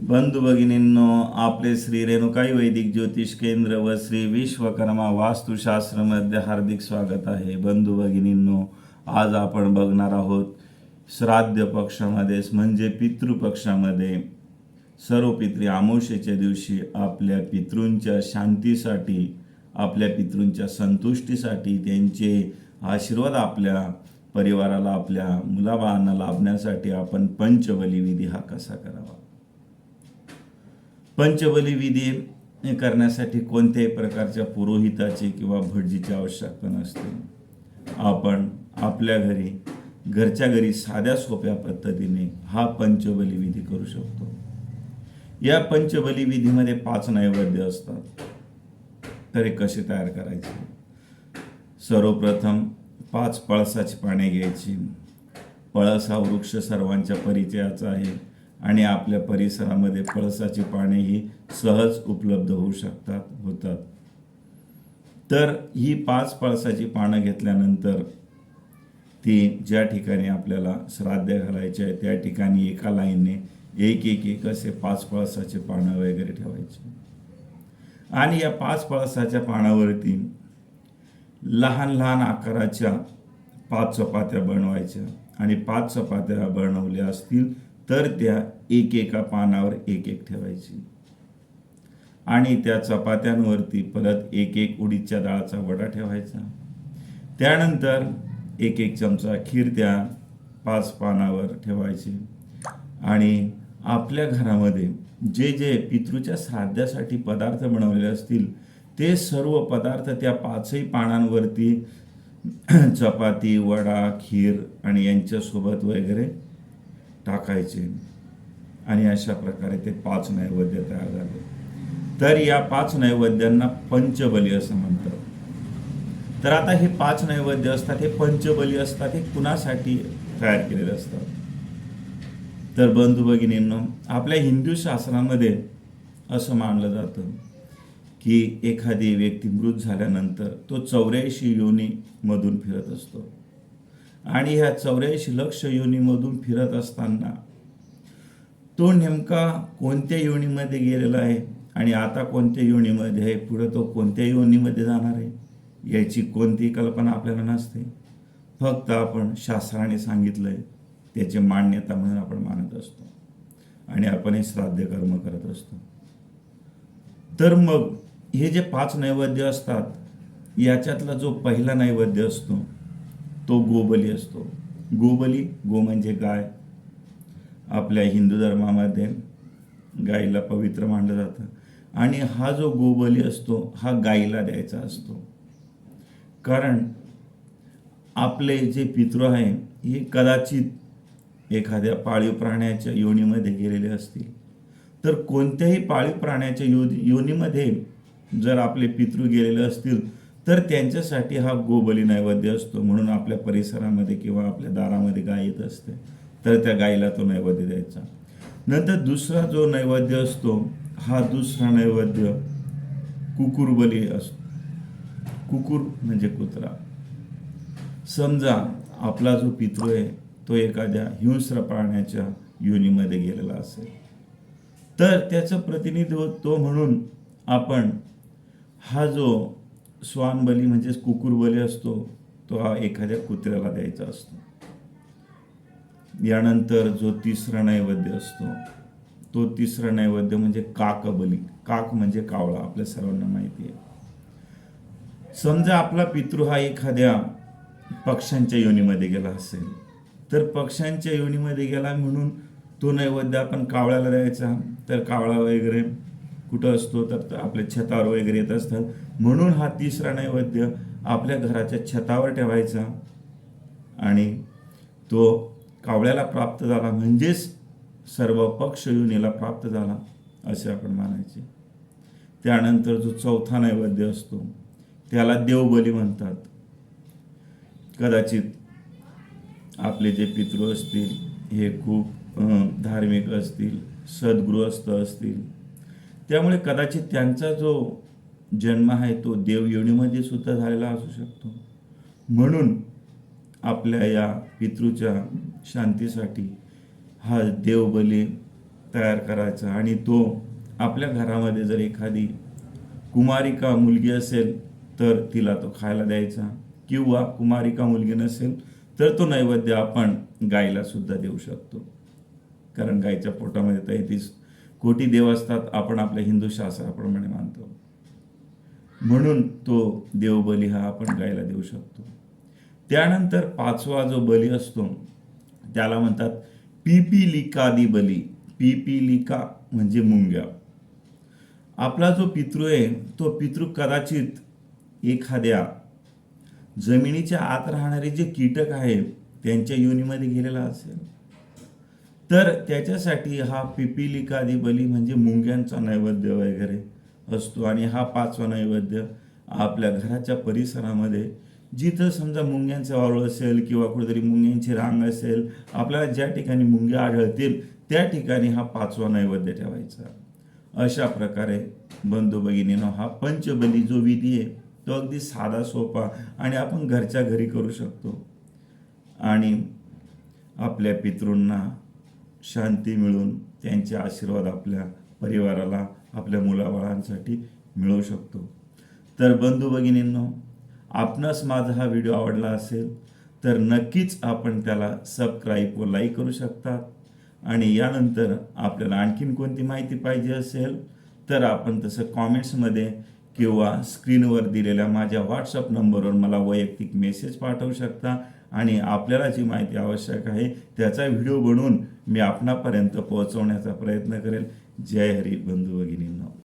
बंधू भगिनींनो, आपले श्री रेणुकाई वैदिक ज्योतिष केंद्र व श्री विश्वकर्मा वास्तुशास्त्रमध्ये हार्दिक स्वागत आहे. बंधू भगिनींनो, आज आपण बघणार आहोत श्राद्ध पक्षामध्येच म्हणजे पितृपक्षामध्ये सर्व पितृ अमावस्येच्या दिवशी आपल्या पितृंच्या शांतीसाठी, आपल्या पितृंच्या संतुष्टीसाठी, त्यांचे आशीर्वाद आपल्या परिवाराला, आपल्या मुलाबाळांना लाभण्यासाठी आपण पंचबली विधी हा कसा करावा. पंचबली विधी करण्यासाठी कोणत्याही प्रकारच्या पुरोहिताची किंवा भटजीची आवश्यकता नसते. आपण आपल्या घरच्या घरी साध्या सोप्या पद्धतीने हा पंचबली विधी करू शकतो. या पंचबली विधीमध्ये 5 नैवेद्य असतात. तर हे कसे तयार करायचे? सर्वप्रथम 5 पळसाची पाने घ्यायची. पळस हा वृक्ष सर्वांच्या परिचयाचा आहे आणि आपल्या परिसरामध्ये पळसाची पाने ही सहज उपलब्ध होतात. तर ही 5 पळसाची पानं घेतल्यानंतर ती ज्या ठिकाणी आपल्याला श्राद्ध घालायचे आहे त्या ठिकाणी एका लाईनने एक असे 5 पळसाचे पानं वगैरे ठेवायचे. आणि या 5 पळसाच्या पानावरती लहान लहान आकाराच्या 5 चपात्या बनवायच्या आणि 5 चपात्या बनवल्या असतील तर त्या एका पानावर एक ठेवायची आणि त्या चपात्यांवरती परत एक उडीदच्या डाळाचा वडा ठेवायचा. त्यानंतर एक चमचा खीर त्या 5 पानावर ठेवायची आणि आपल्या घरामध्ये जे जे पितृच्या श्राद्धासाठी पदार्थ बनवलेले असतील ते सर्व पदार्थ त्या 5ही पानांवरती चपाती, वडा, खीर आणि यांच्यासोबत वगैरे टाकायचे आणि अशा प्रकारे ते 5 नैवेद्य तयार झाले. तर या 5 नैवेद्यांना पंचबली असं म्हणतात. तर आता हे 5 नैवेद्य असतात, हे पंचबली असतात, हे कुणासाठी तयार केलेले असतात? तर बंधू भगिनींनो, आपल्या हिंदू शास्त्रामध्ये असं मानलं जातं की एखादी व्यक्ती मृत झाल्यानंतर तो 84 योनीमधून फिरत असतो आणि ह्या 84 लक्ष योनीमधून फिरत असताना तो नेमका कोणत्या योनीमध्ये गेलेला आहे आणि आता कोणत्या योनीमध्ये आहे, पुढे तो कोणत्या योनीमध्ये जाणार आहे याची कोणतीही कल्पना आपल्याला नसते. फक्त आपण शास्त्राने सांगितलं आहे त्याची मान्यता म्हणून आपण मानत असतो आणि आपण हे श्राद्ध कर्म करत असतो. तर मग हे जे 5 नैवेद्य असतात याच्यातला जो पहिला नैवेद्य असतो तो गोबली असतो. गो म्हणजे गाय. आपल्या हिंदू धर्मामध्ये गायीला पवित्र मानलं जातं आणि हा जो गोबली असतो हा गायीला द्यायचा असतो. कारण आपले जे पितृ आहे हे कदाचित एखाद्या पाळीव प्राण्याच्या योनीमध्ये गेलेले असतील. तर कोणत्याही पाळीव प्राण्याच्या योनीमध्ये जर आपले पितृ गेलेले असतील तर त्यांच्यासाठी हा गोबली नैवेद्य असतो. म्हणून आपल्या परिसरामध्ये किंवा आपल्या दारामध्ये गाय येत असते तर त्या गायीला तो नैवेद्य द्यायचा. नंतर दुसरा जो नैवेद्य असतो हा दुसरा नैवेद्य कुकुरबली असतो. कुकुर म्हणजे कुत्रा. समजा आपला जो पितृ आहे तो एखाद्या हिंस्र प्राण्याच्या योनीमध्ये गेलेला असेल तर त्याचं प्रतिनिधित्व म्हणून आपण हा जो श्वानबली म्हणजेच कुकुरबली असतो तो हा एखाद्या कुत्र्याला द्यायचा असतो. यानंतर जो तिसरा नैवेद्य असतो तो तिसरा नैवेद्य म्हणजे काकबली. काक म्हणजे कावळा, आपल्या सर्वांना माहिती आहे. समजा आपला पितृ हा एखाद्या पक्ष्यांच्या योनीमध्ये गेला असेल तर पक्ष्यांच्या योनीमध्ये गेला म्हणून तो नैवेद्य आपण कावळ्याला द्यायचा. तर कावळा वगैरे कुठं असतो तर आपल्या छतावर वगैरे येत असतात म्हणून हा तिसरा नैवेद्य आपल्या घराच्या छतावर ठेवायचा आणि तो कावळ्याला प्राप्त झाला म्हणजेच सर्व पक्ष योनीला प्राप्त झाला असे आपण मानायचे. त्यानंतर जो चौथा नैवेद्य असतो त्याला देवबली म्हणतात. कदाचित आपले जे पितृ असतील हे खूप धार्मिक असतील, सद्गृहस्थ असतील, त्यामुळे कदाचित त्यांचा जो जन्म आहे तो देव योनीमध्ये सुद्धा झालेला असू शकतो. म्हणून आपल्या या पितृच्या शांतीसाठी हा देवबली तयार करायचा आणि तो आपल्या घरामध्ये जर एखादी कुमारिका मुलगी असेल तर तिला तो खायला द्यायचा, किंवा कुमारिका मुलगी नसेल तर तो नैवेद्य आपण गायीला सुद्धा देऊ शकतो. कारण गायीच्या पोटामध्ये 33 कोटी देव असतात, आपण आपल्या हिंदू शास्त्राप्रमाणे मानतो. म्हणून तो देवबली हा आपण गायीला देऊ शकतो. त्यानंतर 5वा जो बली असतो त्याला म्हणतात पिपीलिकादी बली. पिपीलिका म्हणजे मुंग्या. आपला जो पितृ आहे तो पितृ कदाचित एखाद्या जमिनीच्या आत राहणारे जे कीटक आहेत त्यांच्या योनीमध्ये गेलेला असेल, तर त्याच्यासाठी हा पिपीलिकादी बली म्हणजे मुंग्यांचा नैवेद्य वगैरे असतो. आणि हा 5वा नैवेद्य आपल्या घराच्या परिसरामध्ये जिथं समजा मुंग्यांचं वारूळ असेल किंवा कुठेतरी मुंग्यांची रांग असेल, आपल्याला ज्या ठिकाणी मुंग्या आढळतील त्या ठिकाणी हा 5वा नैवेद्य ठेवायचा. अशा प्रकारे बंधू भगिनींनो, हा पंचबली जो विधी आहे तो अगदी साधा सोपा आणि आपण घरच्या घरी करू शकतो आणि आपल्या पितृंना शांती मिळून त्यांचे आशीर्वाद आपल्या परिवाराला, आपल्या मुलाबाळांसाठी मिळवू शकतो. तर बंधू भगिनींनो, आपणास माझा हा व्हिडिओ आवडला असेल तर नक्कीच आपण त्याला सबस्क्राईब व लाईक करू शकता. आणि यानंतर आपल्याला आणखीन कोणती माहिती पाहिजे असेल तर आपण तसं कॉमेंट्समध्ये किंवा स्क्रीनवर दिलेल्या माझ्या व्हॉट्सअप नंबरवर मला वैयक्तिक मेसेज पाठवू शकता आणि आपल्याला जी माहिती आवश्यक आहे त्याचा व्हिडिओ बनवून मी आपणापर्यंत पोहोचवण्याचा प्रयत्न करेल. जय हरी बंधू भगिनींनो.